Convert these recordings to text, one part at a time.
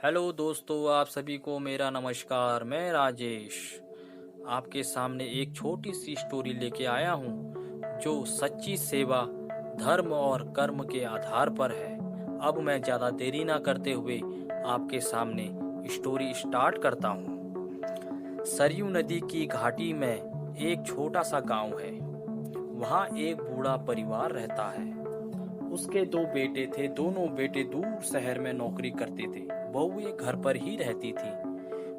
Hello दोस्तों, आप सभी को मेरा नमस्कार। मैं राजेश आपके सामने एक छोटी सी स्टोरी लेके आया हूँ जो सच्ची सेवा, धर्म और कर्म के आधार पर है। अब मैं ज़्यादा देरी ना करते हुए आपके सामने स्टोरी स्टार्ट करता हूँ। सरयू नदी की घाटी में एक छोटा सा गांव है। वहाँ एक बूढ़ा परिवार रहता है। उसके दो बेटे थे। दोनों बेटे दूर शहर में नौकरी करते थे। बहुएं घर पर ही रहती थी।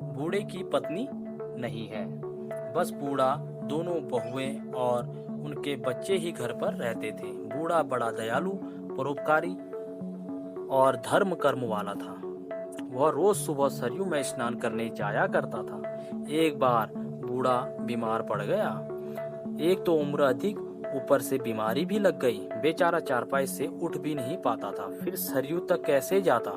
बूढ़े की पत्नी नहीं है। बस बूढ़ा, दोनों बहुएं और उनके बच्चे ही घर पर रहते थे। बूढ़ा बड़ा दयालु, परोपकारी और धर्म कर्म वाला था। वह रोज सुबह सरयू में स्नान करने जाया करता था। एक बार बूढ़ा बीमार पड़ गया। एक तो उम्र अधिक, ऊपर से बीमारी भी लग गई। बेचारा चारपाई से उठ भी नहीं पाता था। फिर सरयू तक कैसे जाता।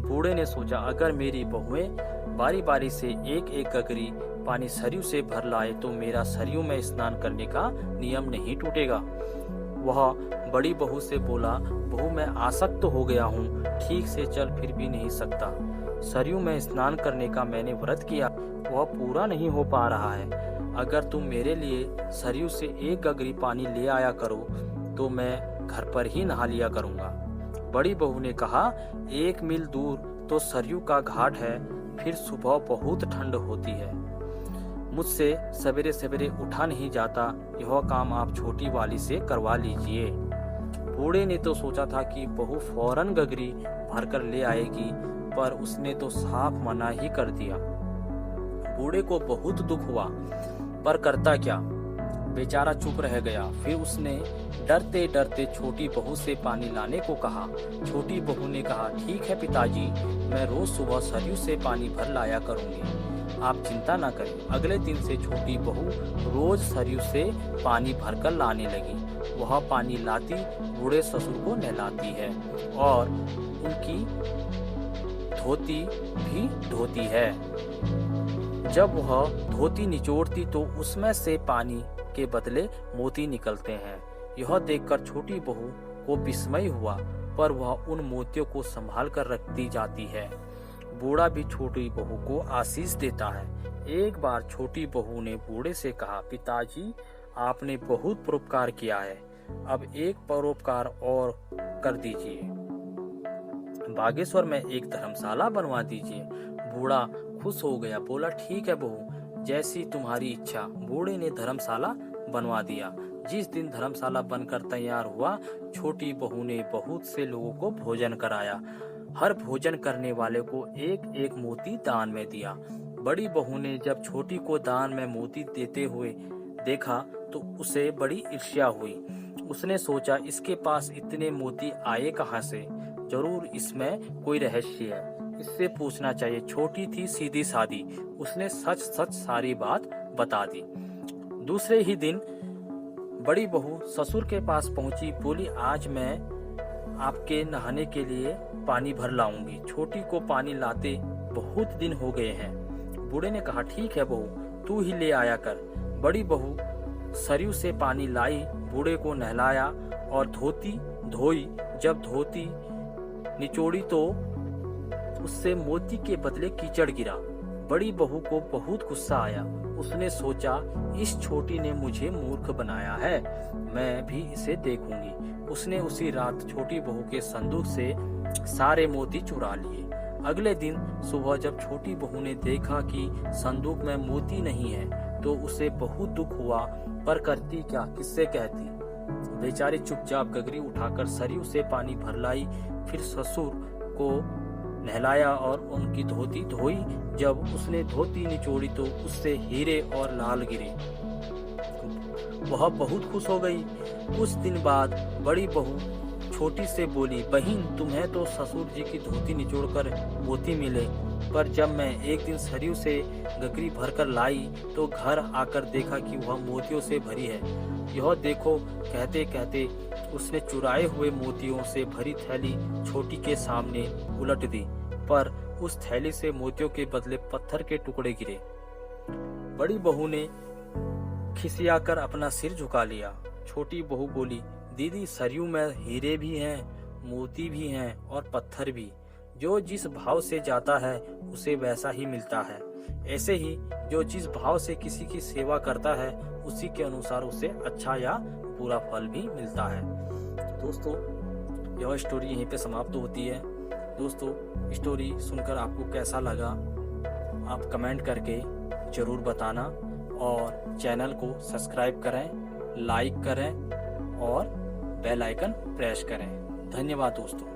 बूढ़े ने सोचा, अगर मेरी बहुएं बारी बारी से एक एक गगरी पानी सरयू से भर लाए तो मेरा सरयू में स्नान करने का नियम नहीं टूटेगा। वह बड़ी बहू से बोला, बहू मैं आसक्त तो हो गया हूँ, ठीक से चल फिर भी नहीं सकता। सरयू में स्नान करने का मैंने व्रत किया, वह पूरा नहीं हो पा रहा है। अगर तुम मेरे लिए सरयू से एक गगरी पानी ले आया करो तो मैं घर पर ही नहा लिया करूँगा। बड़ी बहू ने कहा, 1 मील दूर तो सरयू का घाट है, फिर सुबह बहुत ठंड होती है। मुझसे सवेरे सवेरे उठा नहीं जाता। यह काम आप छोटी वाली से करवा लीजिए। बूढ़े ने तो सोचा था कि बहू फौरन गगरी भरकर ले आएगी, पर उसने तो साफ मना ही कर दिया। बूढ़े को बहुत दुख हुआ, पर करता क्या। बेचारा चुप रह गया। फिर उसने डरते डरते छोटी बहू से पानी लाने को कहा। छोटी बहू ने कहा, ठीक है पिताजी, मैं रोज सुबह सरयू से पानी भर लाया करूंगी, आप चिंता ना करें। अगले दिन से छोटी बहू रोज सरयू से पानी भरकर लाने लगी। वह पानी लाती, बूढ़े ससुर को नहलाती है और उनकी धोती भी धोती है। जब वह धोती निचोड़ती तो उसमें से पानी के बदले मोती निकलते हैं। यह देखकर छोटी बहू को विस्मय हुआ, पर वह उन मोतियों को संभाल कर रखती जाती है। बूढ़ा भी छोटी बहू को आशीष देता है। एक बार छोटी बहू ने बूढ़े से कहा, पिताजी आपने बहुत परोपकार किया है, अब एक परोपकार और कर दीजिए, बागेश्वर में एक धर्मशाला बनवा दीजिए। बूढ़ा खुश हो गया, बोला, ठीक है बहू, जैसी तुम्हारी इच्छा। बूढ़े ने धर्मशाला बनवा दिया। जिस दिन धर्मशाला बनकर तैयार हुआ, छोटी बहू ने बहुत से लोगों को भोजन कराया। हर भोजन करने वाले को एक एक मोती दान में दिया। बड़ी बहू ने जब छोटी को दान में मोती देते हुए देखा तो उसे बड़ी ईर्ष्या हुई। उसने सोचा, इसके पास इतने मोती आए कहाँ से, जरूर इसमें कोई रहस्य है, इससे पूछना चाहिए। छोटी थी सीधी सादी, उसने सच सच सारी बात बता दी। दूसरे ही दिन बड़ी बहू ससुर के पास पहुंची, बोली, आज मैं आपके नहाने के लिए पानी भर लाऊंगी। छोटी को पानी लाते बहुत दिन हो गए हैं। बूढ़े ने कहा, ठीक है बहू, तू ही ले आया कर। बड़ी बहू सरयू से पानी लाई, बूढ़े को नहलाया और धोती धोई। जब धोती निचोड़ी तो उससे मोती के बदले कीचड़ गिरा। बड़ी बहू को बहुत गुस्सा आया। उसने सोचा, इस छोटी ने मुझे मूर्ख बनाया है, मैं भी इसे देखूंगी। उसने उसी रात छोटी बहू के संदूक से सारे मोती चुरा लिए। अगले दिन सुबह जब छोटी बहू ने देखा कि संदूक में मोती नहीं है तो उसे बहुत दुख हुआ, पर करती क्या, किससे कहती। बेचारी चुपचाप गगरी उठाकर सरयू से पानी भर लाई। फिर ससुर को नहलाया और उनकी धोती धोई। जब उसने धोती निचोड़ी तो उससे हीरे और लाल गिरे। वह बहुत खुश हो गई। कुछ दिन बाद बड़ी बहू छोटी से बोली, बहन, तुम्हें तो ससुर जी की धोती निचोड़कर मोती मिले, पर जब मैं एक दिन सरयू से गगरी भरकर लाई तो घर आकर देखा कि वह मोतियों से भरी है। यह देखो, कहते कहते उसने चुराए हुए मोतियों से भरी थैली छोटी के सामने उलट दी, पर उस थैली से मोतियों के बदले पत्थर के टुकड़े गिरे। बड़ी बहू ने खिसियाकर अपना सिर झुका लिया। छोटी बहू बोली, दीदी, सरयू में हीरे भी हैं, मोती भी हैं और पत्थर भी, जो जिस भाव से जाता है उसे वैसा ही मिलता है। ऐसे ही जो जिस भाव से किसी की सेवा करता है उसी के अनुसार उसे अच्छा या बुरा फल भी मिलता है। दोस्तों, यह स्टोरी यहीं पे समाप्त होती है। दोस्तों, स्टोरी सुनकर आपको कैसा लगा आप कमेंट करके ज़रूर बताना और चैनल को सब्सक्राइब करें, लाइक करें और बेल आइकन प्रेस करें। धन्यवाद दोस्तों।